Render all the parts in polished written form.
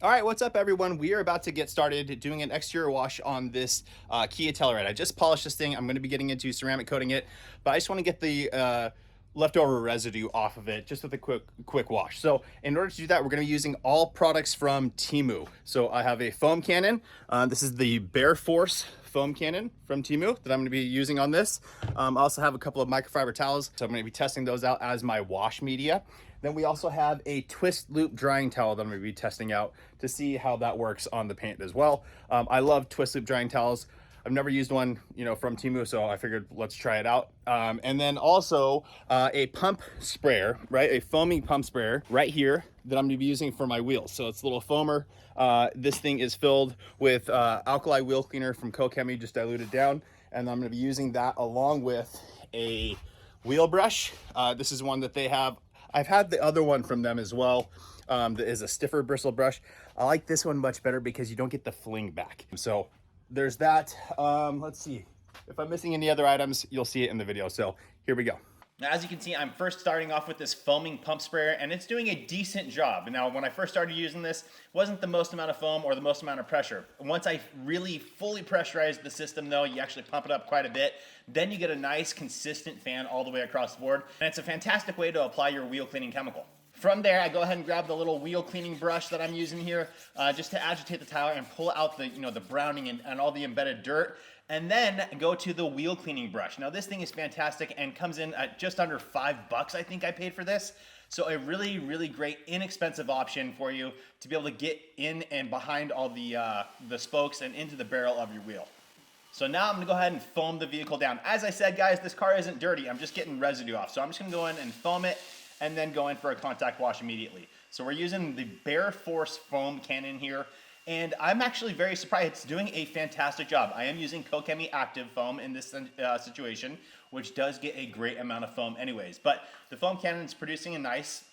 All right, what's up everyone? We are about to get started doing an exterior wash on this Kia Telluride. I just polished this thing. I'm going to be getting into ceramic coating it, but I just want to get the leftover residue off of it just with a quick wash. So in order to do that, we're going to be using all products from Temu. So I have a foam cannon. This is the BEARFORCE foam cannon from Temu that I'm going to be using on this. I also have a couple of microfiber towels, so I'm going to be testing those out as my wash media. Then we also have a twist loop drying towel that I'm going to be testing out to see how that works on the paint as well. I love twist loop drying towels. I've never used one, from Temu, so I figured let's try it out. And then also a pump sprayer, right? A foaming pump sprayer right here that I'm going to be using for my wheels. So it's a little foamer. This thing is filled with alkali wheel cleaner from Chemi, just diluted down. And I'm going to be using that along with a wheel brush. This is one that they have. I've had the other one from them as well. That is a stiffer bristle brush. I like this one much better because you don't get the fling back. So there's that. Let's see. If I'm missing any other items, you'll see it in the video. So here we go. Now, as you can see, I'm first starting off with this foaming pump sprayer, and it's doing a decent job. Now, when I first started using this, it wasn't the most amount of foam or the most amount of pressure. Once I really fully pressurized the system, though, you actually pump it up quite a bit. Then you get a nice, consistent fan all the way across the board, and it's a fantastic way to apply your wheel cleaning chemical. From there, I go ahead and grab the little wheel cleaning brush that I'm using here just to agitate the tire and pull out the, the browning and all the embedded dirt. And then go to the wheel cleaning brush. Now this thing is fantastic and comes in at just under $5, I think I paid for this. So a really, really great, inexpensive option for you to be able to get in and behind all the spokes and into the barrel of your wheel. So now I'm gonna go ahead and foam the vehicle down. As I said, guys, this car isn't dirty. I'm just getting residue off. So I'm just gonna go in and foam it and then go in for a contact wash immediately. So we're using the BEARFORCE foam cannon here. And I'm actually very surprised. It's doing a fantastic job. I am using Chemi active foam in this situation, which does get a great amount of foam anyways. But the foam cannon is producing a nice,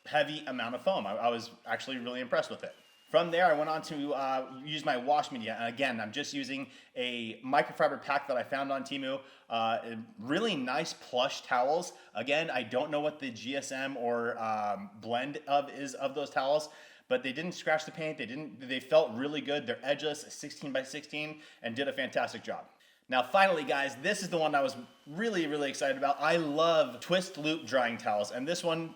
heavy amount of foam. I was actually really impressed with it. From there, I went on to use my wash media. And again, I'm just using a microfiber pack that I found on Temu. Really nice plush towels. Again, I don't know what the GSM or blend is of those towels, but they didn't scratch the paint. They felt really good. They're edgeless, 16 by 16, and did a fantastic job. Now, finally, guys, this is the one I was really, really excited about. I love twist loop drying towels. And this one,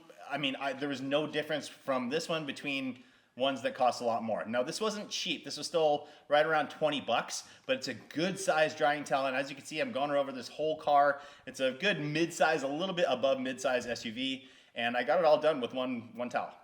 there was no difference from this one between ones that cost a lot more. Now, this wasn't cheap. This was still right around $20, but it's a good size drying towel. And as you can see, I'm going over this whole car. It's a good mid-size, a little bit above mid-size SUV. And I got it all done with one towel.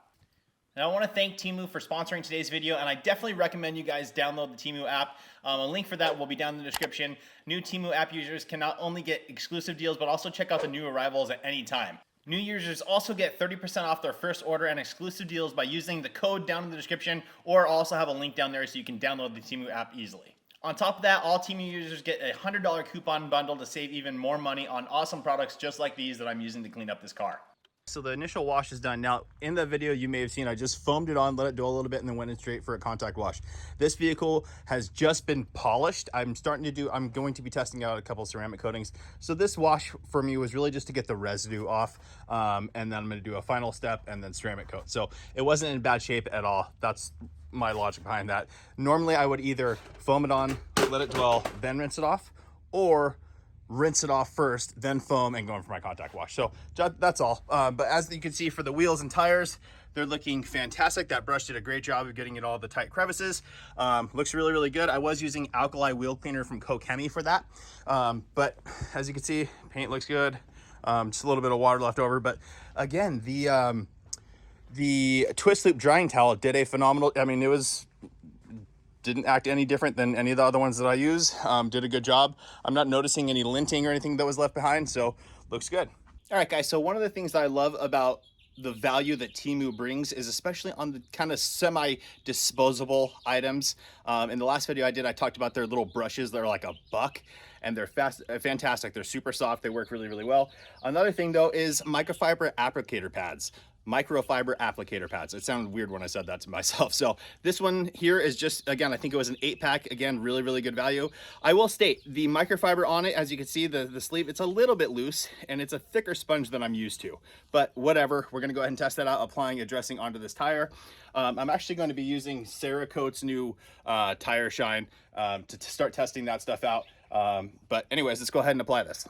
Now, I want to thank Temu for sponsoring today's video, and I definitely recommend you guys download the Temu app. A link for that will be down in the description. New Temu app users can not only get exclusive deals, but also check out the new arrivals at any time. New users also get 30% off their first order and exclusive deals by using the code down in the description, or also have a link down there so you can download the Temu app easily. On top of that, all Temu users get a $100 coupon bundle to save even more money on awesome products just like these that I'm using to clean up this car. So the initial wash is done. Now, in the video you may have seen, I just foamed it on, let it do a little bit, and then went in straight for a contact wash. This vehicle has just been polished. I'm going to be testing out a couple ceramic coatings. So this wash for me was really just to get the residue off, and then I'm gonna do a final step and then ceramic coat. So it wasn't in bad shape at all. That's my logic behind that. Normally I would either foam it on, let it dwell, then rinse it off, or rinse it off first, then foam and go in for my contact wash. So that's all. But as you can see, for the wheels and tires, they're looking fantastic. That brush did a great job of getting it all the tight crevices. Looks really, really good. I was using alkali wheel cleaner from Chemi for that. But as you can see, paint looks good. Just a little bit of water left over. But again, the twist loop drying towel did a phenomenal, didn't act any different than any of the other ones that I use. Did a good job. I'm not noticing any linting or anything that was left behind, so looks good. All right, guys, so one of the things that I love about the value that Temu brings is especially on the kind of semi-disposable items. In the last video I talked about their little brushes that are like $1, and they're fantastic. They're super soft. They work really, really well. Another thing, though, is microfiber applicator pads. Microfiber applicator pads. It sounded weird when I said that to myself. So this one here is just, again, I think it was an 8-pack. Again, really, really good value. I will state the microfiber on it, as you can see, the sleeve, it's a little bit loose and it's a thicker sponge than I'm used to, but whatever. We're gonna go ahead and test that out, applying a dressing onto this tire. I'm actually going to be using Cerakote's new tire shine to start testing that stuff out. But anyways, let's go ahead and apply this.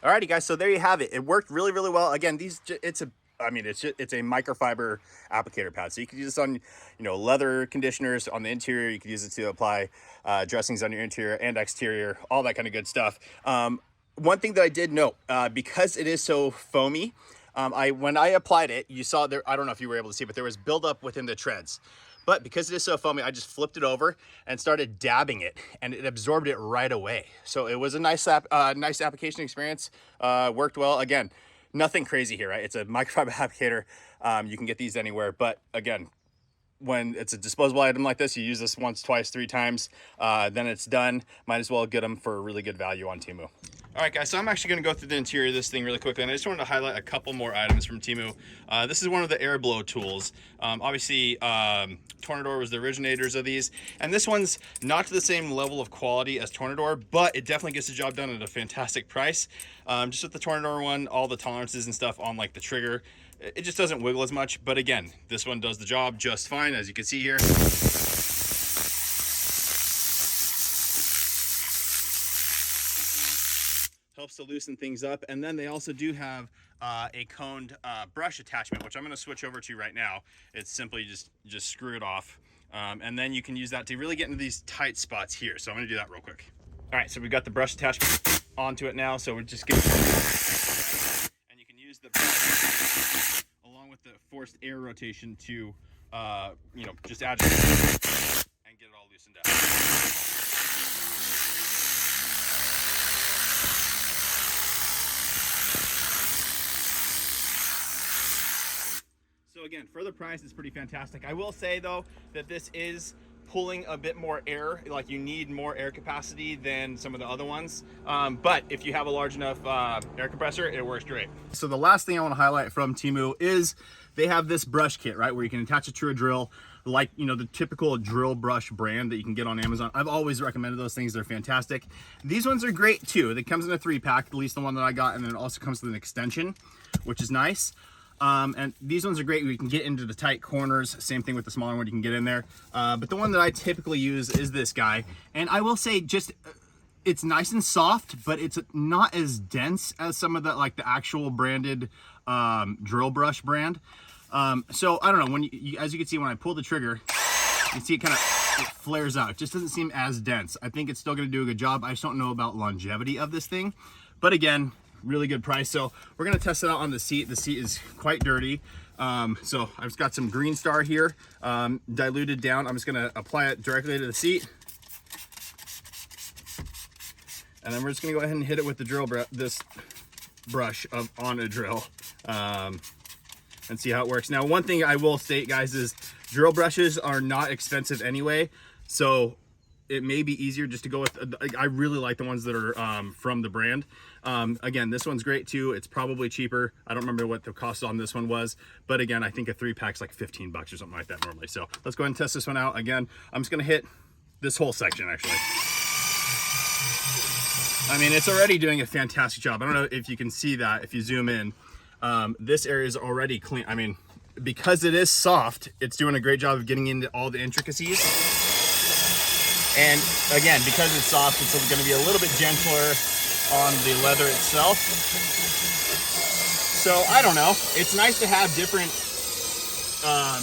Alrighty guys, so there you have it. It worked really, really well. Again, it's a microfiber applicator pad. So you could use this on, leather conditioners on the interior. You could use it to apply dressings on your interior and exterior, all that kind of good stuff. One thing that I did note, because it is so foamy, when I applied it, you saw there, I don't know if you were able to see, but there was buildup within the treads. But because it is so foamy, I just flipped it over and started dabbing it, and it absorbed it right away. So it was a nice application experience. Worked well. Again, nothing crazy here, right? It's a microfiber applicator. You can get these anywhere, but again, when it's a disposable item like this, you use this once, twice, 3 times, then it's done. Might as well get them for a really good value on Temu. All right, guys, so I'm actually going to go through the interior of this thing really quickly, and I just wanted to highlight a couple more items from Temu. This is one of the air blow tools. Obviously, Tornador was the originators of these, and this one's not to the same level of quality as Tornador, but it definitely gets the job done at a fantastic price. Just with the Tornador one, all the tolerances and stuff on like the trigger, it just doesn't wiggle as much, but again, this one does the job just fine, as you can see here. Helps to loosen things up. And then they also do have a coned brush attachment, which I'm going to switch over to right now. It's simply just screw it off, and then you can use that to really get into these tight spots here. So I'm going to do that real quick. All right, so we've got the brush attachment onto it now, so we're just getting, and you can use the brush along with the forced air rotation to just agitate and get it all loosened up. So again, for the price, it's pretty fantastic. I will say though that this is pulling a bit more air, like you need more air capacity than some of the other ones. But if you have a large enough air compressor, it works great. So the last thing I want to highlight from Temu is they have this brush kit, right, where you can attach it to a drill, like the typical drill brush brand that you can get on Amazon. I've always recommended those things. They're fantastic. These ones are great too. It comes in a 3-pack, at least the one that I got, and then it also comes with an extension, which is nice. And these ones are great. We can get into the tight corners. Same thing with the smaller one, you can get in there. But the one that I typically use is this guy. And I will say, it's nice and soft, but it's not as dense as some of the actual branded drill brush brand. So I don't know, as you can see, when I pull the trigger, you see it flares out. It just doesn't seem as dense. I think it's still gonna do a good job. I just don't know about longevity of this thing. But again, really good price. So we're gonna test it out on the seat. The seat is quite dirty. So I've just got some Green Star here, diluted down. I'm just gonna apply it directly to the seat. And then we're just gonna go ahead and hit it with the this brush on a drill, and see how it works. Now, one thing I will state, guys, is drill brushes are not expensive anyway. So it may be easier just to go with, I really like the ones that are from the brand. Again, this one's great too. It's probably cheaper. I don't remember what the cost on this one was, but again, I think a 3-pack's like 15 bucks or something like that normally. So let's go ahead and test this one out. Again, I'm just gonna hit this whole section actually. I mean, it's already doing a fantastic job. I don't know if you can see that, if you zoom in. This area is already clean. I mean, because it is soft, it's doing a great job of getting into all the intricacies. And again, because it's soft, it's going to be a little bit gentler on the leather itself. So I don't know. It's nice to have different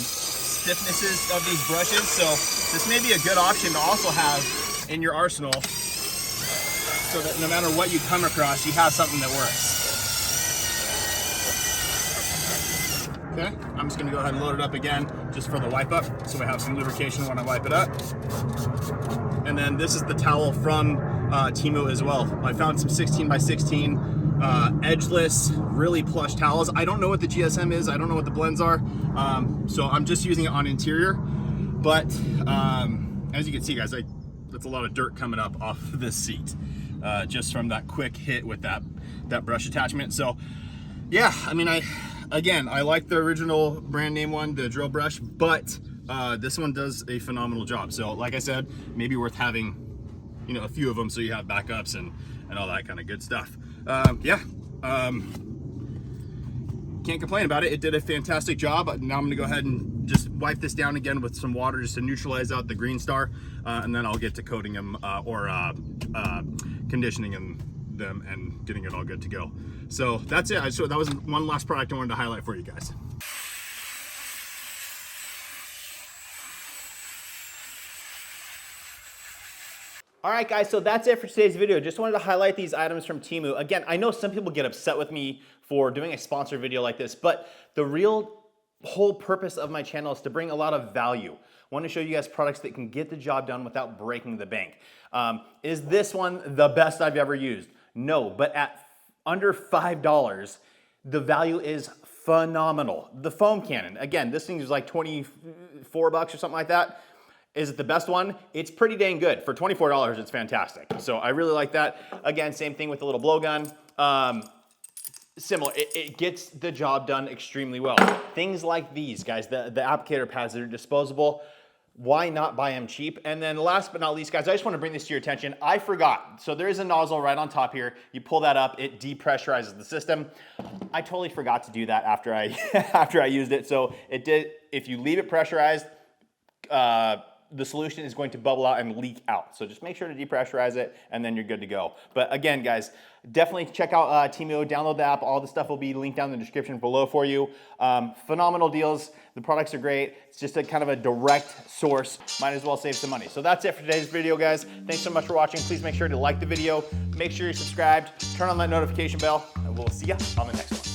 stiffnesses of these brushes. So this may be a good option to also have in your arsenal, so that no matter what you come across, you have something that works. Okay, I'm just gonna go ahead and load it up again just for the wipe up, so we have some lubrication when I wipe it up. And then this is the towel from Temu as well. I found some 16x16 edgeless, really plush towels. I don't know what the GSM is, I don't know what the blends are, so I'm just using it on interior. But as you can see, guys, that's a lot of dirt coming up off this seat. just from that quick hit with that brush attachment. So yeah, I mean, I like the original brand name one, the drill brush, but this one does a phenomenal job. So like I said, maybe worth having, you know, a few of them so you have backups and all that kind of good stuff. Yeah, can't complain about it. It did a fantastic job. Now I'm gonna go ahead and just wipe this down again with some water just to neutralize out the green star, and then I'll get to coating them or conditioning them and getting it all good to go. So that's it. So that was one last product I wanted to highlight for you guys. All right, guys, so that's it for today's video. Just wanted to highlight these items from Temu. Again, I know some people get upset with me for doing a sponsored video like this, but the whole purpose of my channel is to bring a lot of value. I want to show you guys products that can get the job done without breaking the bank. Is this one the best I've ever used? No, but at under $5, the value is phenomenal. The foam cannon, again, this thing is like 24 bucks or something like that. Is it the best one? It's pretty dang good. For $24, it's fantastic. So I really like that. Again, same thing with the little blowgun. Similar, it gets the job done extremely well. Things like these, guys, the applicator pads that are disposable, why not buy them cheap? And then last but not least, guys, I just want to bring this to your attention. I forgot. So there is a nozzle right on top here. You pull that up, it depressurizes the system. I totally forgot to do that after I after I used it. So it did. If you leave it pressurized, the solution is going to bubble out and leak out. So just make sure to depressurize it and then you're good to go. But again, guys, definitely check out Temu, download the app. All the stuff will be linked down in the description below for you. Phenomenal deals. The products are great. It's just a kind of a direct source. Might as well save some money. So that's it for today's video, guys. Thanks so much for watching. Please make sure to like the video. Make sure you're subscribed. Turn on that notification bell and we'll see you on the next one.